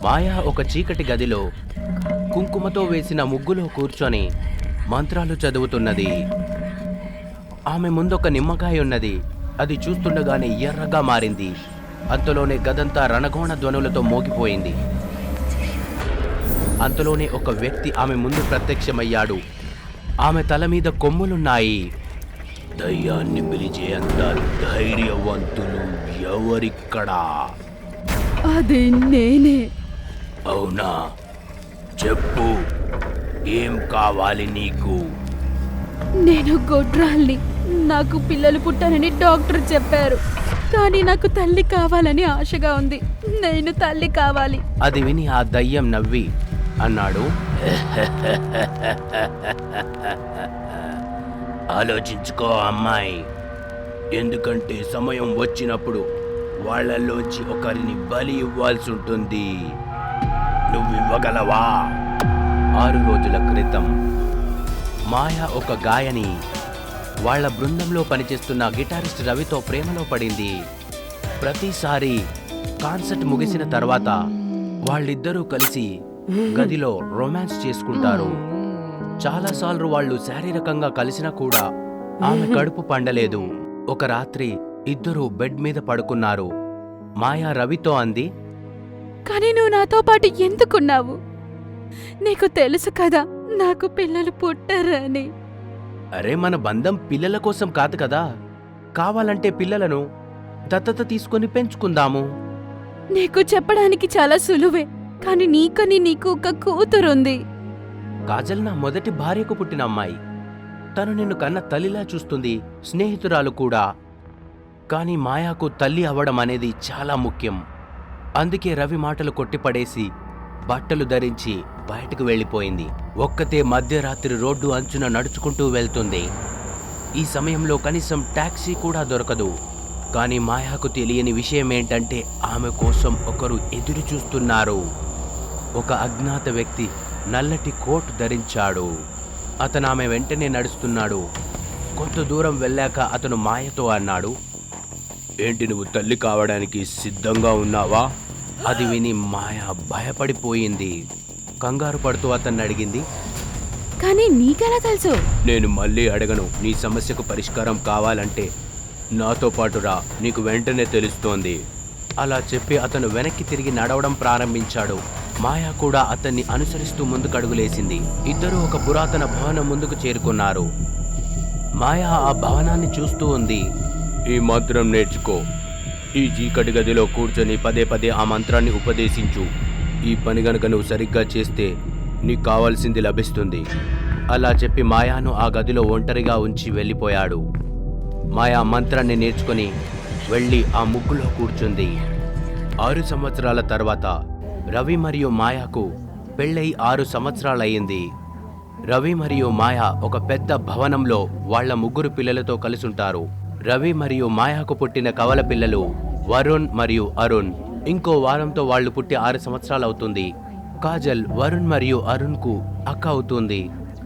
మాయా ఒక చీకటి గదిలో కుంకుమతో వేసిన ముగ్గులో కూర్చొని మంత్రాలు చదువుతున్నది. ఆమె ముందొక నిమ్మకాయ ఉన్నది. అది చూస్తుండగానే ఎర్రగా మారింది. అంతలోనే గదంతా రణఘోణ ధ్వనులతో మోగిపోయింది. అంతలోనే ఒక వ్యక్తి ఆమె ముందు ప్రత్యక్షమయ్యాడు. ఆమె తల మీద కొమ్ములున్నాయి. దయ్యాన్ని పిలిచే అంత ధైర్యవంతులు ఎవరిక్కడా? అది నేనే. అవునా? చెప్పు, ఏం కావాలి నీకు? నేను గొడ్రాల్ని. నాకు పిల్లలు పుట్టారని డాక్టర్ చెప్పారు. కానీ నాకు తల్లి కావాలని ఆశగా ఉంది. నేను తల్లి కావాలి. అది విని ఆ దయ్యం నవ్వి అన్నాడు, ఆలోచించుకో అమ్మాయి. ఎందుకంటే సమయం వచ్చినప్పుడు వాళ్ళలోంచి ఒకరిని బలి ఇవ్వాల్సి ఉంటుంది. నువ్వు ఇవ్వగలవా? 6 రోజుల క్రితం మాయా ఒక గాయని వాళ్ళ బృందంలో పనిచేస్తున్న గిటారిస్ట్ రవితో ప్రేమలో పడింది. ప్రతిసారి కాన్సర్ట్ ముగిసిన తర్వాత వాళ్ళిద్దరూ కలిసి గదిలో రొమాన్స్ చేసుకుంటారు. చాలాసార్లు వాళ్ళు శారీరకంగా కలిసినా కూడా ఆమె కడుపు పండలేదు. ఒక రాత్రి ఇద్దరూ బెడ్ మీద పడుకున్నారు. మాయా రవితో అంది, కానీ నువ్వు నాతో పాటు ఎందుకున్నావు? నీకు తెలుసు కదా నాకు పిల్లలు పుట్టారని. అరే, మన బంధం పిల్లల కోసం కాదు కదా. కావాలంటే పిల్లలను దత్తత తీసుకొని పెంచుకుందాము. నీకు చెప్పడానికి చాలా సులువే, కానీ నీకు ఒక కూతురుంది. కాజల్ నా మొదటి భార్యకు పుట్టిన అమ్మాయి. తను నిన్ను కన్న తల్లిలా చూస్తుంది, స్నేహితురాలు కూడా. కానీ మాయాకు తల్లి అవ్వడం అనేది చాలా ముఖ్యం. అందుకే రవి మాటలు కొట్టిపడేసి బట్టలు ధరించి బయటకు వెళ్ళిపోయింది. ఒక్కతే మధ్యరాత్రి రోడ్డు అంచున నడుచుకుంటూ వెళ్తుంది. ఈ సమయంలో కనీసం టాక్సీ కూడా దొరకదు. కానీ మాయాకు తెలియని విషయం ఏంటంటే ఆమె కోసం ఒకరు ఎదురు చూస్తున్నారు. ఒక అజ్ఞాత వ్యక్తి నల్లటి కోట్ ధరించాడు. అతను ఆమె వెంటనే నడుస్తున్నాడు. కొంత దూరం వెళ్ళాక అతను మాయతో అన్నాడు, ఏంటి, నువ్వు తల్లి కావడానికి సిద్ధంగా ఉన్నావా? అది విని మాయ భయపడిపోయింది. కంగారు పడుతూ అతన్ని అడిగింది, కానీ నీకెలా తెలుసు? నేను మళ్ళీ అడగను. నీ సమస్యకు పరిష్కారం కావాలంటే నాతో పాటు రా, నీకు వెంటనే తెలుస్తోంది. అలా చెప్పి అతను వెనక్కి తిరిగి నడవడం ప్రారంభించాడు. మాయా కూడా అతన్ని అనుసరిస్తూ ముందుకు అడుగులేసింది. ఇద్దరూ ఒక పురాతన భవనం ముందుకు చేరుకున్నారు. మాయా ఆ భవనాన్ని చూస్తూ ఉంది. ఈ మంత్రం నేర్చుకో. ఈ చీకటి గదిలో కూర్చొని పదే పదే ఆ మంత్రాన్ని ఉపదేశించు. ఈ పని గనుక నువ్వు సరిగ్గా చేస్తే నీకు కావాల్సింది లభిస్తుంది. అలా చెప్పి మాయాను ఆ గదిలో ఒంటరిగా ఉంచి వెళ్ళిపోయాడు. మాయా మంత్రాన్ని నేర్చుకుని వెళ్ళి ఆ ముగ్గులో కూర్చుంది. 6 సంవత్సరాల తర్వాత రవి మరియు మాయాకు పెళ్ళై 6 సంవత్సరాలయ్యింది. రవి మరియు మాయా ఒక పెద్ద భవనంలో వాళ్ల 3 పిల్లలతో కలిసుంటారు. రవి మరియు మాయాకు పుట్టిన కవల పిల్లలు వరుణ్ మరియు అరుణ్. ఇంకో వారంతో వాళ్లు పుట్టి 6 సంవత్సరాలవుతుంది. కాజల్ వరుణ్ మరియు అరుణ్కు అక్క అవుతుంది.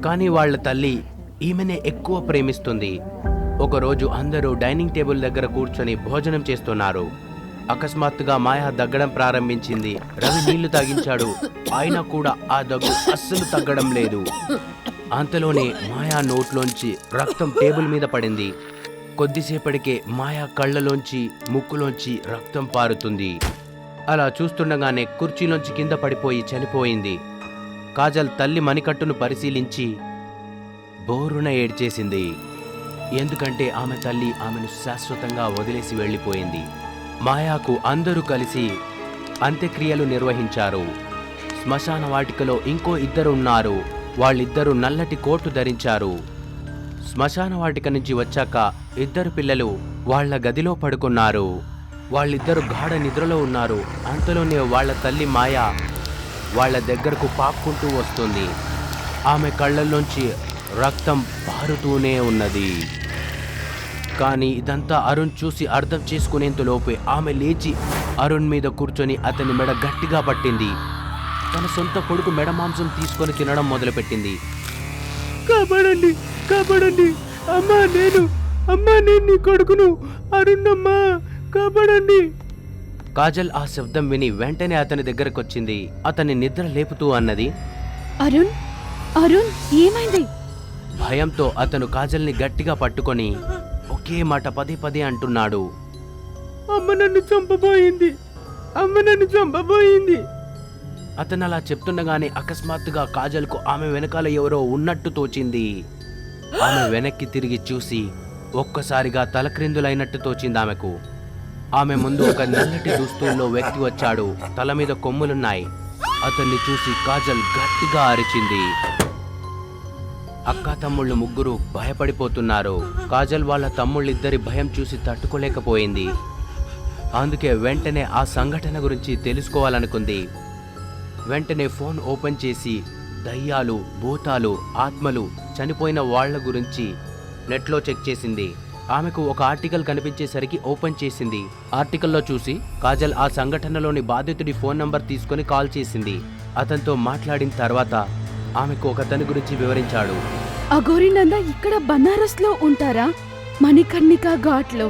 కానీ వాళ్ల తల్లి ఈమెనే ఎక్కువ ప్రేమిస్తుంది. ఒకరోజు అందరూ డైనింగ్ టేబుల్ దగ్గర కూర్చొని భోజనం చేస్తున్నారు. అకస్మాత్తుగా మాయా దగ్గడం ప్రారంభించింది. రవి నీళ్లు తాగించాడు, అయినా కూడా ఆ దగ్గు అస్సలు తగ్గడం లేదు. అంతలోనే మాయా నోట్లోంచి రక్తం టేబుల్ మీద పడింది. కొద్దిసేపటికే మాయా కళ్ళలోంచి ముక్కులోంచి రక్తం పారుతుంది. అలా చూస్తుండగానే కుర్చీలోంచి కింద పడిపోయి చనిపోయింది. కాజల్ తల్లి మణికట్టును పరిశీలించి బోరున ఏడ్చేసింది. ఎందుకంటే ఆమె తల్లి ఆమెను శాశ్వతంగా వదిలేసి వెళ్ళిపోయింది. మాయాకు అందరూ కలిసి అంత్యక్రియలు నిర్వహించారు. శ్మశాన వాటికలో ఇంకో 2 ఉన్నారు. వాళ్ళిద్దరూ నల్లటి కోటు ధరించారు. శ్మశాన వాటిక నుంచి వచ్చాక 2 పిల్లలు వాళ్ల గదిలో పడుకున్నారు. వాళ్ళిద్దరూ గాఢ నిద్రలో ఉన్నారు. అంతలోనే వాళ్ల తల్లి మాయా వాళ్ల దగ్గరకు పాక్కుంటూ వస్తుంది. ఆమె కళ్ళల్లోంచి రక్తం పారుతూనే ఉన్నది. కానీ ఇదంతా అరుణ్ చూసి అర్థం చేసుకునేంతలోపే ఆమె లేచి అరుణ్ మీద కూర్చొని అతని మెడ గట్టిగా పట్టింది. తన సొంత కొడుకు మెడ మాంసం తీసుకొని తినడం మొదలుపెట్టింది. కాపాడండి, కాపాడండి, అమ్మా నేను నీ కొడుకును, అరుణ్ అమ్మా, కాపాడండి. కాజల్ ఆ శబ్దం విని వెంటనే అతని దగ్గరకొచ్చింది. అతన్ని నిద్ర లేపుతూ అన్నది, అరుణ్ అరుణ్ ఏమైంది? భయంతో అతను కాజల్ని గట్టిగా పట్టుకొని ఒకే మాట పదే పదే అంటున్నాడు, అమ్మ నన్ను చంపబోయింది, అమ్మ నన్ను చంపబోయింది. అతను అలా చెప్తుండగానే అకస్మాత్తుగా కాజల్కు ఆమె వెనకాల ఎవరో ఉన్నట్టు తోచింది. ఆమె వెనక్కి తిరిగి చూసి ఒక్కసారిగా తలక్రిందులైనట్టు తోచింది ఆమెకు. ఆమె ముందు ఒక నల్లటి దుస్తుల్లో వ్యక్తి వచ్చాడు. తల మీద కొమ్ములున్నాయి. అతన్ని చూసి కాజల్ గట్టిగా అరిచింది. అక్క తమ్ముళ్ళు ముగ్గురు భయపడిపోతున్నారు. కాజల్ వాళ్ళ తమ్ముళ్ళిద్దరి భయం చూసి తట్టుకోలేకపోయింది. అందుకే వెంటనే ఆ సంఘటన గురించి తెలుసుకోవాలనుకుంది. వెంటనే ఫోన్ ఓపెన్ చేసి దయ్యాలు, భూతాలు, ఆత్మలు, చనిపోయిన వాళ్ల గురించి నెట్లో చెక్ చేసింది. ఆమెకు ఒక ఆర్టికల్ కనిపించేసరికి ఓపెన్ చేసింది. ఆర్టికల్లో చూసి కాజల్ ఆ సంఘటనలోని బాధితుడి ఫోన్ నంబర్ తీసుకొని కాల్ చేసింది. అతనితో మాట్లాడిన తర్వాత ఆమెకు ఒకతని గురించి వివరించాడు. అఘోరినంద ఇక్కడ బనారస్ లో ఉంటారా? మణికర్ణిక ఘాట్లో.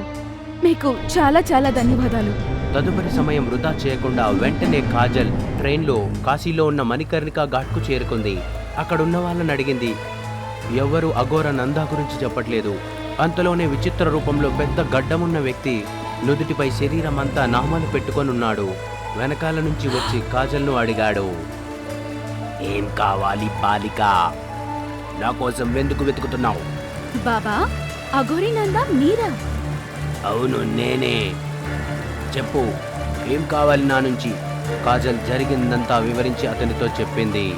మీకు చాలా చాలా ధన్యవాదాలు. తదుపరి సమయం వృధా చేయకుండా వెంటనే కాజల్ ట్రైన్లో కాశీలో ఉన్న మణికర్ణిక ఘాట్కు చేరుకుంది. అక్కడున్న వాళ్ళని అడిగింది. ఎవరు అఘోర నందా గురించి చెప్పట్లేదు. అంతలోనే విచిత్ర రూపంలో పెద్ద గడ్డమున్న వ్యక్తి నుదుటిపై శరీరమంతా నామాలు పెట్టుకొనున్నాడు. వెనకాల నుంచి వచ్చి కాజల్ను అడిగాడు, ఏం కావాలి బాలిక? నా కోసం ఎందుకు వెతుకుతున్నావు? బాబా, అఘోరినంద మీరా? అవును, నేనే. చెప్పు, ఏం కావాలి నా నుంచి? కాజల్ జరిగిందంతా వివరించి అతనితో చెప్పింది.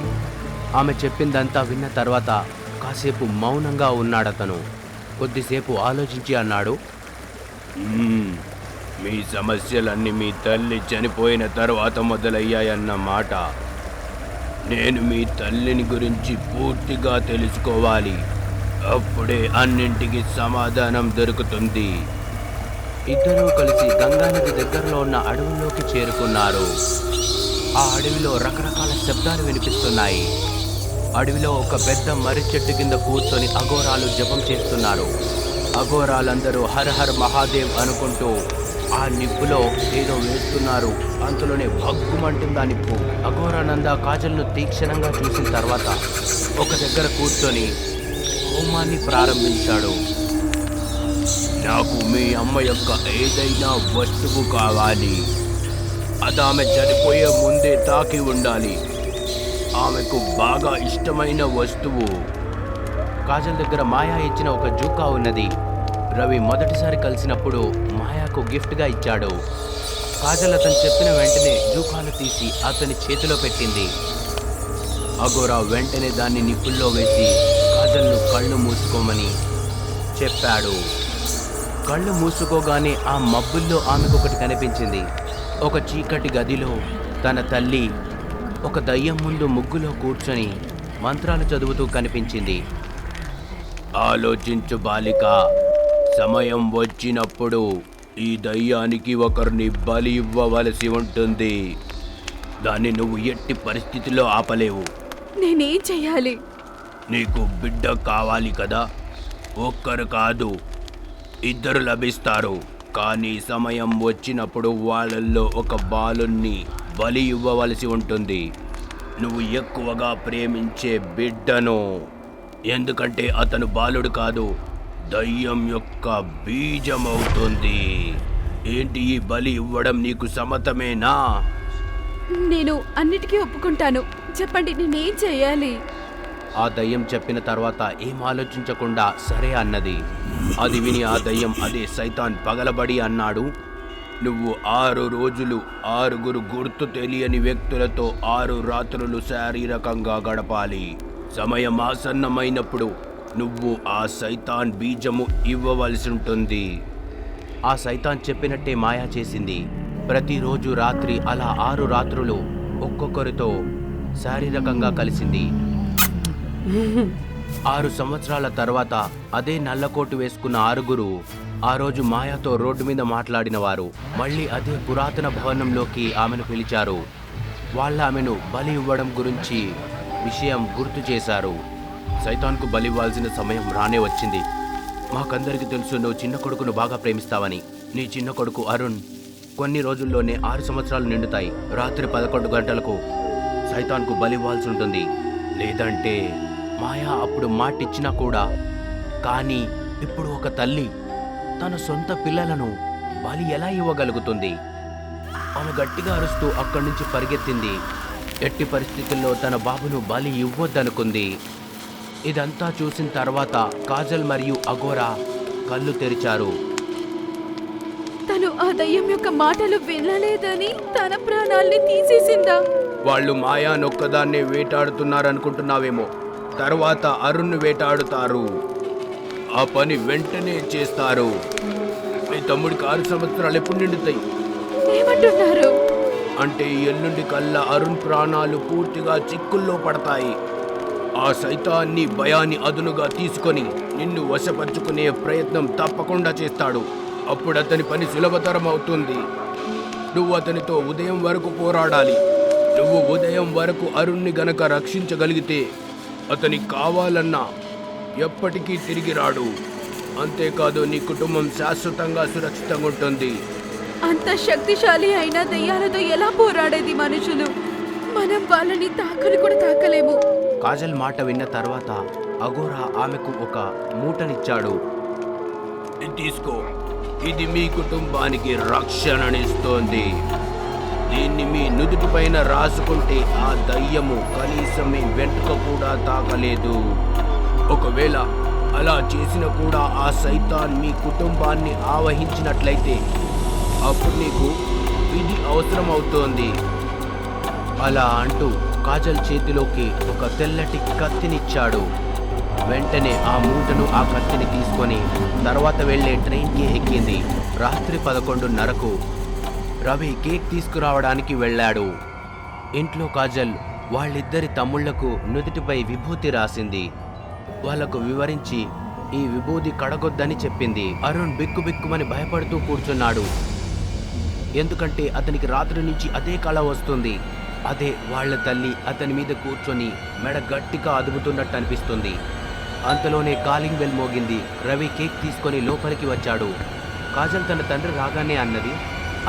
ఆమె చెప్పిందంతా విన్న తర్వాత కాసేపు మౌనంగా ఉన్నాడతను. కొద్దిసేపు ఆలోచించి అన్నాడు, మీ సమస్యలన్నీ మీ తల్లి చనిపోయిన తర్వాత మొదలయ్యాయన్న మాట. నేను మీ తల్లిని గురించి పూర్తిగా తెలుసుకోవాలి. అప్పుడే అన్నింటికి సమాధానం దొరుకుతుంది. ఇద్దరూ కలిసి గంగానది దగ్గరలో ఉన్న అడవుల్లోకి చేరుకున్నారు. ఆ అడవిలో రకరకాల శబ్దాలు వినిపిస్తున్నాయి. అడవిలో ఒక పెద్ద మర్రి చెట్టు కింద కూర్చొని అఘోరాలు జపం చేస్తున్నారు. అఘోరాలందరూ హర్ హర్ మహాదేవ్ అనుకుంటూ ఆ నిప్పులో ఏదో వేస్తున్నారు. అంతలోనే భగ్గుమంటుందా నిప్పు. అఘోరానంద కాజల్ను తీక్షణంగా చూసిన తర్వాత ఒక దగ్గర కూర్చొని హోమాన్ని ప్రారంభించాడు. నాకు మీ అమ్మ యొక్క ఏదైనా వస్తువు కావాలి. అది ఆమె చనిపోయే ముందే తాకి ఉండాలి. ఆమెకు బాగా ఇష్టమైన వస్తువు. కాజల్ దగ్గర మాయా ఇచ్చిన ఒక జూకా ఉన్నది. రవి మొదటిసారి కలిసినప్పుడు మాయాకు గిఫ్ట్గా ఇచ్చాడు. కాజల్ అతను చెప్పిన వెంటనే జూకాలు తీసి అతని చేతిలో పెట్టింది. అఘోరా వెంటనే దాన్ని నిప్పుల్లో వేసి కాజల్ను కళ్ళు మూసుకోమని చెప్పాడు. కళ్ళు మూసుకోగానే ఆ మబ్బుల్లో ఆమెకొకటి కనిపించింది. ఒక చీకటి గదిలో తన తల్లి ఒక దయ్యం ముందు ముగ్గులో కూర్చొని మంత్రాలు చదువుతూ కనిపించింది. ఆలోచించు బాలిక, సమయం వచ్చినప్పుడు ఈ దయ్యానికి ఒకరిని బలి ఇవ్వవలసి ఉంటుంది. దాన్ని నువ్వు ఎట్టి పరిస్థితిలో ఆపలేవు. నేనేం చెయ్యాలి? నీకు బిడ్డ కావాలి కదా? ఒక్కరు కాదు, ఇద్దరు లభిస్తారు. కానీ సమయం వచ్చినప్పుడు వాళ్ళల్లో ఒక బాలుణ్ణి బలి ఇవ్వవలసి ఉంటుంది. నువ్వు ఎక్కువగా ప్రేమించే బిడ్డను. ఎందుకంటే అతను బాలుడు కాదు, దయ్యం యొక్క బీజమవుతుంది. ఏంటి, ఈ బలి ఇవ్వడం నీకు సమ్మతమేనా? నేను అన్నిటికీ ఒప్పుకుంటాను. చెప్పండి, నేనేం చెయ్యాలి? ఆ దయ్యం చెప్పిన తర్వాత ఏం ఆలోచించకుండా సరే అన్నది. అది విని ఆ దయ్యం, అదే సైతాన్, పగలబడి అన్నాడు, నువ్వు 6 రోజులు 6 గుర్తు తెలియని వ్యక్తులతో 6 రాత్రులు శారీరకంగా గడపాలి. సమయం ఆసన్నమైనప్పుడు నువ్వు ఆ సైతాన్ బీజము ఇవ్వవలసి ఉంటుంది. ఆ సైతాన్ చెప్పినట్టే మాయా చేసింది. ప్రతిరోజు రాత్రి అలా 6 రాత్రులు ఒక్కొక్కరితో శారీరకంగా కలిసింది. 6 సంవత్సరాల తర్వాత అదే నల్లకోటు వేసుకున్న 6 ఆ రోజు మాయాతో రోడ్డు మీద మాట్లాడిన వారు మళ్ళీ అదే పురాతన భవనంలోకి ఆమెను పిలిచారు. వాళ్ళ ఆమెను బలి ఇవ్వడం గురించి విషయం గుర్తు చేశారు. సైతాన్కు బలి ఇవ్వాల్సిన సమయం రానే వచ్చింది. మాకందరికీ తెలుసు నువ్వు చిన్న కొడుకును బాగా ప్రేమిస్తావని. నీ చిన్న కొడుకు అరుణ్ కొన్ని రోజుల్లోనే 6 సంవత్సరాలు నిండుతాయి. రాత్రి 11 గంటలకు సైతాన్కు బలి ఇవ్వాల్సి ఉంటుంది. లేదంటే మాయా అప్పుడు మాటిచ్చినా కూడా. కానీ ఇప్పుడు ఒక తల్లి తన సొంత పిల్లలను బలి ఎలా ఇవ్వగలుగుతుంది? ఆమె గట్టిగా అరుస్తూ అక్కడి నుంచి పరిగెత్తింది. ఎట్టి పరిస్థితుల్లో తన బాబును బలి ఇవ్వొద్దనుకుంది. ఇదంతా చూసిన తర్వాత కాజల్ మరియు అఘోరా కళ్ళు తెరిచారు. తను ఆ దయ్యం యొక్క మాటలు వినలేదని తన ప్రాణాల్ని తీసేసిందా? వాళ్ళు మాయానొక్కదాన్నే వేటాడుతున్నారనుకుంటున్నావేమో. తర్వాత అరుణ్ను వేటాడుతారు. ఆ పని వెంటనే చేస్తారు. మీ తమ్ముడికి 6 సంవత్సరాలు ఎప్పుడు నిండుతాయి? ఏమంటున్నారు? అంటే ఎల్లుండి కల్లా అరుణ్ ప్రాణాలు పూర్తిగా చిక్కుల్లో పడతాయి. ఆ సైతాన్ని భయాన్ని అదునుగా తీసుకొని నిన్ను వశపరుచుకునే ప్రయత్నం తప్పకుండా చేస్తాడు. అప్పుడు అతని పని సులభతరం అవుతుంది. నువ్వు అతనితో ఉదయం వరకు పోరాడాలి. నువ్వు ఉదయం వరకు అరుణ్ని గనక రక్షించగలిగితే అతనికి కావాలన్నా ఎప్పటికీ తిరిగి రాడు. అంతేకాదు నీ కుటుంబం శాశ్వతంగా సురక్షితంగా ఉంటుంది. అంత శక్తిశాలి అయిన దయ్యాలతో ఎలా పోరాడేది మనుషులు? మనం వాళ్ళని తాకని కూడా తాకలేము. కాజల్ మాట విన్న తర్వాత అఘోరా ఆమెకు ఒక మూటనిచ్చాడు. ఇది తీసుకో. ఇది మీ కుటుంబానికి రక్షణనిస్తోంది. దీన్ని మీ నుదుటి పైన రాసుకుంటే ఆ దయ్యము కనీసం మీ వెంట్రుక కూడా తాకలేదు. ఒకవేళ అలా చేసిన కూడా ఆ సైతాన్ మీ కుటుంబాన్ని ఆవహించినట్లయితే అప్పుడు నీకు ఇది అవసరం అవుతోంది. అలా అంటూ కాజల్ చేతిలోకి ఒక తెల్లటి కత్తినిచ్చాడు. వెంటనే ఆ మూటను ఆ కత్తిని తీసుకొని తర్వాత వెళ్లే ట్రైన్కి ఎక్కింది. రాత్రి 11:30కు రవి కేక్ తీసుకురావడానికి వెళ్ళాడు. ఇంట్లో కాజల్ వాళ్ళిద్దరి తమ్ముళ్లకు నుదుటిపై విభూతి రాసింది. వాళ్లకు వివరించి ఈ విభూతి కడగొద్దని చెప్పింది. అరుణ్ బిక్కుబిక్కుమని భయపడుతూ కూర్చున్నాడు. ఎందుకంటే అతనికి రాత్రి నుంచి అదే కళ వస్తుంది. అదే వాళ్ళ తల్లి అతని మీద కూర్చొని మెడ గట్టిగా అదుపుతున్నట్టు అనిపిస్తుంది. అంతలోనే కాలింగ్ బెల్ మోగింది. రవి కేక్ తీసుకొని లోపలికి వచ్చాడు. కాజల్ తన తండ్రి రాగానే అన్నది.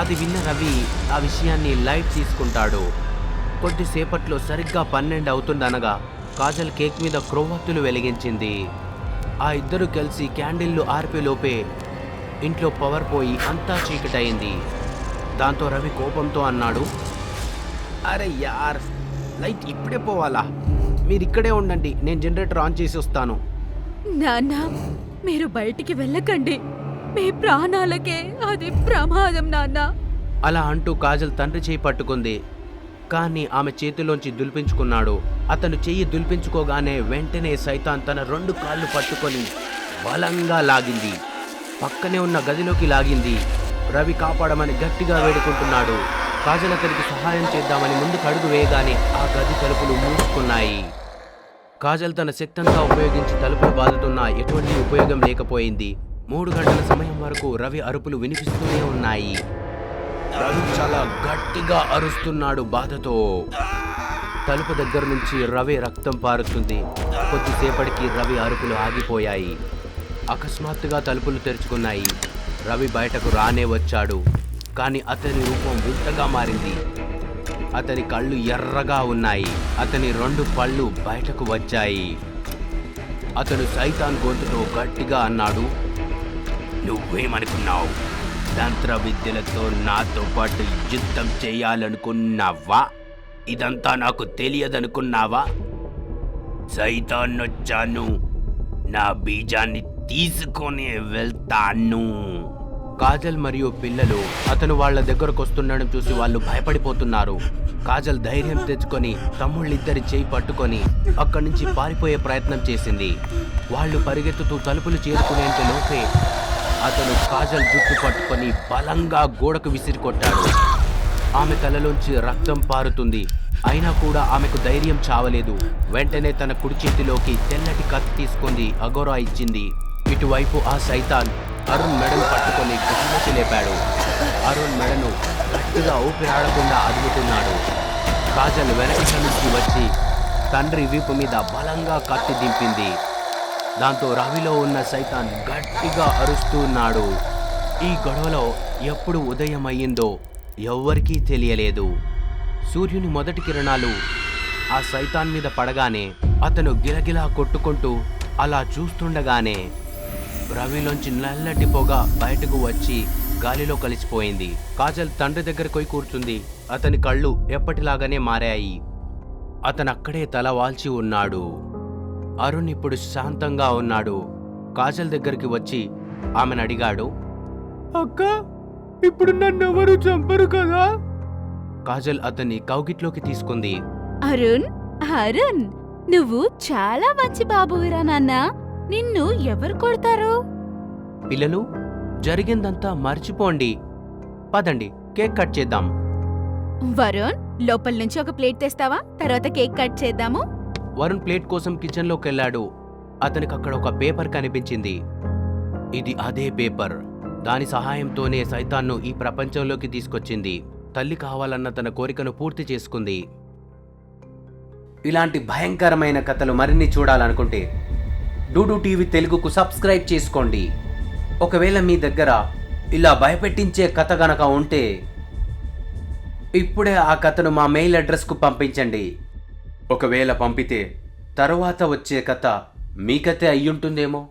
అది విన్న రవి ఆ విషయాన్ని లైట్ తీసుకుంటాడు. కొద్దిసేపట్లో సరిగ్గా 12 అవుతుందనగా కాజల్ కేక్ మీద క్రొవ్వొత్తులు వెలిగించింది. ఆ ఇద్దరు కలిసి క్యాండిల్లు ఆర్పేలోపే ఇంట్లో పవర్ పోయి అంతా చీకటయింది. దాంతో రవి కోపంతో అన్నాడు, అరే యార్, లైట్ ఇప్పుడే పోవాలా? మీరిక్కడే ఉండండి, నేను జనరేటర్ ఆన్ చేసి వస్తాను. నాన్న, మీరు బయటికి వెళ్ళకండి. మీ ప్రాణాలకే అది ప్రమాదం నాన్న. అలా అంటూ కాజల్ తండ్రి చేయి పట్టుకుంది. కానీ ఆమె చేతిలోంచి దులిపించుకున్నాడు. అతను చెయ్యి దులిపించుకోగానే వెంటనే సైతాన్ తన 2 కాళ్ళు పట్టుకొని బలంగా లాగింది. పక్కనే ఉన్న గదిలోకి లాగింది. రవి కాపాడమని గట్టిగా వేడుకుంటున్నాడు. కాజల్ అతనికి సహాయం చేద్దామని ముందుకు అడుగు వేయగానే ఆ గది తలుపులు మూసుకున్నాయి. కాజల్ తన శక్తంగా ఉపయోగించి తలుపులు బాదుతున్నా ఎటువంటి ఉపయోగం లేకపోయింది. 3 గంటల సమయం వరకు రవి అరుపులు వినిపిస్తూనే ఉన్నాయి. రవి చాలా గట్టిగా అరుస్తున్నాడు బాధతో. తలుపు దగ్గర నుంచి రవి రక్తం పారుతుంది. కొద్దిసేపటికి రవి అరుపులు ఆగిపోయాయి. అకస్మాత్తుగా తలుపులు తెరుచుకున్నాయి. రవి బయటకు రానే వచ్చాడు. కానీ అతని రూపం వింతగా మారింది. అతని కళ్ళు ఎర్రగా ఉన్నాయి. అతని 2 పళ్ళు బయటకు వచ్చాయి. అతను సైతాన్ గొంతుతో గట్టిగా అన్నాడు, నువ్వేమనుకున్నావు? తంత్ర విద్యలతో నాతో పాటు యుద్ధం చేయాలనుకున్నావా? ఇదంతా నాకు తెలియదనుకున్నావా? సైతాన్ వచ్చాను, నా బీజాన్ని తీసుకొని వెళ్తాను. కాజల్ మరియు పిల్లలు అతను వాళ్ళ దగ్గరకు వస్తుండడం చూసి వాళ్ళు భయపడిపోతున్నారు. కాజల్ ధైర్యం తెచ్చుకొని తమ్ముళ్ళిద్దరి చేయి పట్టుకొని అక్కడి నుంచి పారిపోయే ప్రయత్నం చేసింది. వాళ్ళు పరిగెత్తుతూ తలుపులు చేరుకునేంత లోపే అతను కాజల్ జుట్టు పట్టుకొని బలంగా గోడకు విసిరికొట్టాడు. ఆమె తలలోంచి రక్తం పారుతుంది. అయినా కూడా ఆమెకు ధైర్యం చావలేదు. వెంటనే తన కుడి చేతిలోకి తెల్లటి కత్తి తీసుకుంది. అఘోరా ఇచ్చింది. ఇటువైపు ఆ సైతాన్ అరుణ్ మెడను పట్టుకొని గదిలోకి లేపాడు. అరుణ్ మెడను గట్టిగా ఊపిరాడకుండా అదుపుతున్నాడు. కాజల్ వెనక నుంచి వచ్చి తండ్రి వీపు మీద బలంగా కత్తి దింపింది. దాంతో రవిలో ఉన్న సైతాన్ గట్టిగా అరుస్తూ ఉన్నాడు. ఈ గొడవలో ఎప్పుడు ఉదయం అయ్యిందో ఎవ్వరికీ తెలియలేదు. సూర్యుని మొదటి కిరణాలు ఆ సైతాన్ మీద పడగానే అతను గిలగిలా కొట్టుకుంటూ అలా చూస్తుండగానే రవిలోంచి నల్లటి పొగ బయటకు వచ్చి గాలిలో కలిసిపోయింది. కాజల్ తండ్రి దగ్గరకు పోయి కూర్చుంది. అతని కళ్ళు ఎప్పటిలాగానే మారాయి. అతను అక్కడే తల వాల్చి ఉన్నాడు. అరుణ్ ఇప్పుడు శాంతంగా ఉన్నాడు. కాజల్ దగ్గరికి వచ్చి ఆమెను అడిగాడు, అక్క, ఇప్పుడు నన్నెవరు చంపరు కదా? కాజల్ అతన్ని కౌగిట్లోకి తీసుకుంది. అరుణ్, అరుణ్, నువ్వు చాలా మంచి బాబువిరా నాన్న. నిన్ను ఎవరు కొడతారు? పిల్లలు, జరిగిందంతా మర్చిపోండి. పదండి, కేక్ కట్ చేద్దాం. వరుణ్, లోపల నుంచి ఒక ప్లేట్ తెస్తావా? తర్వాత కేక్ కట్ చేద్దాము. వరుణ్ ప్లేట్ కోసం కిచెన్లోకి వెళ్ళాడు. అతనికి అక్కడ ఒక పేపర్ కనిపించింది. ఇది అదే పేపర్. దాని సహాయంతోనే సైతాన్ను ఈ ప్రపంచంలోకి తీసుకొచ్చింది. తల్లి కావాలన్న తన కోరికను పూర్తి చేసుకుంది. ఇలాంటి భయంకరమైన కథలు మరిన్ని చూడాలనుకుంటే డూడు టీవీ తెలుగుకు సబ్స్క్రైబ్ చేసుకోండి. ఒకవేళ మీ దగ్గర ఇలా భయపెట్టించే కథ గనక ఉంటే ఇప్పుడే ఆ కథను మా మెయిల్ అడ్రస్కు పంపించండి. ఒకవేళ పంపితే తరువాత వచ్చే కథ మీ కథే అయ్యుంటుందేమో.